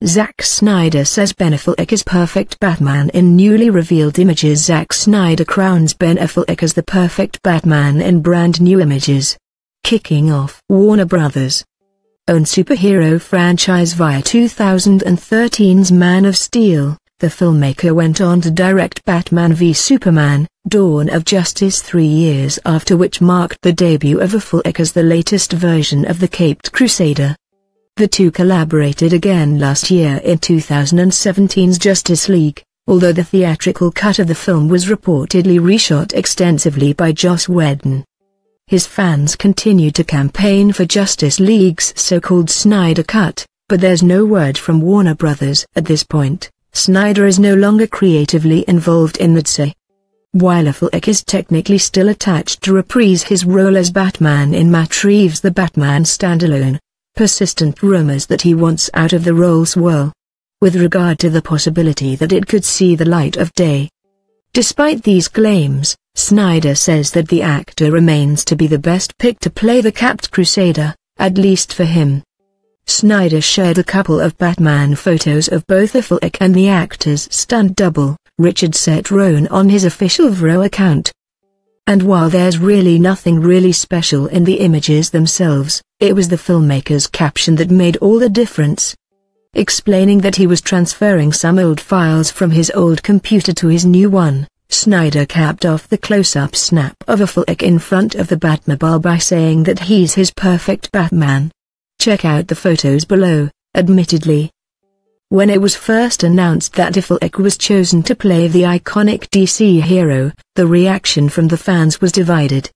Zack Snyder says Ben Affleck is perfect Batman in newly revealed images. Zack Snyder crowns Ben Affleck as the perfect Batman in brand new images. Kicking off Warner Bros. own superhero franchise via 2013's Man of Steel, the filmmaker went on to direct Batman v Superman, Dawn of Justice 3 years after, which marked the debut of Affleck as the latest version of the Caped Crusader. The two collaborated again last year in 2017's Justice League, although the theatrical cut of the film was reportedly reshot extensively by Joss Whedon. His fans continued to campaign for Justice League's so-called Snyder Cut, but there's no word from Warner Bros. At this point. Snyder is no longer creatively involved in the TOWIE. While Affleck is technically still attached to reprise his role as Batman in Matt Reeves' The Batman standalone, persistent rumors that he wants out of the role swirl, with regard to the possibility that it could see the light of day. Despite these claims, Snyder says that the actor remains to be the best pick to play the Caped Crusader, at least for him. Snyder shared a couple of Batman photos of both Affleck and the actor's stunt double, Richard Seth Rowan, on his official Vero account. And while there's really nothing really special in the images themselves, it was the filmmaker's caption that made all the difference. Explaining that he was transferring some old files from his old computer to his new one, Snyder capped off the close-up snap of Affleck in front of the Batmobile by saying that he's his perfect Batman. Check out the photos below. Admittedly, when it was first announced that Affleck was chosen to play the iconic DC hero, the reaction from the fans was divided.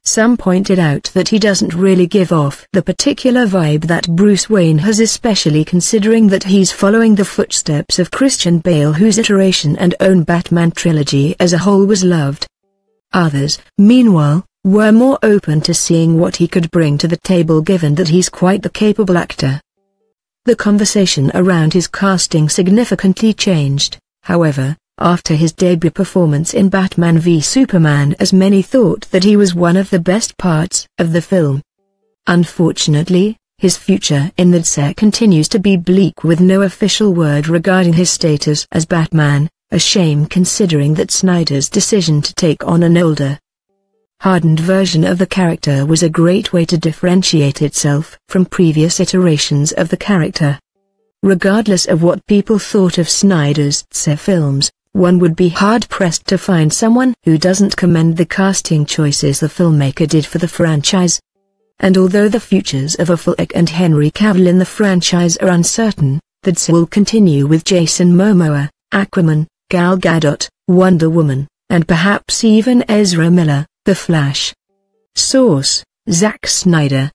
Some pointed out that he doesn't really give off the particular vibe that Bruce Wayne has, especially considering that he's following the footsteps of Christian Bale, whose iteration and own Batman trilogy as a whole was loved. Others, meanwhile, were more open to seeing what he could bring to the table, given that he's quite the capable actor. The conversation around his casting significantly changed, however, after his debut performance in Batman v Superman, as many thought that he was one of the best parts of the film. Unfortunately, his future in the TOWIE continues to be bleak, with no official word regarding his status as Batman, a shame considering that Snyder's decision to take on an older, hardened version of the character was a great way to differentiate itself from previous iterations of the character. Regardless of what people thought of Snyder's TOWIE films, one would be hard-pressed to find someone who doesn't commend the casting choices the filmmaker did for the franchise. And although the futures of Affleck and Henry Cavill in the franchise are uncertain, the TOWIE will continue with Jason Momoa, Aquaman, Gal Gadot, Wonder Woman, and perhaps even Ezra Miller, The Flash. Source: Zack Snyder.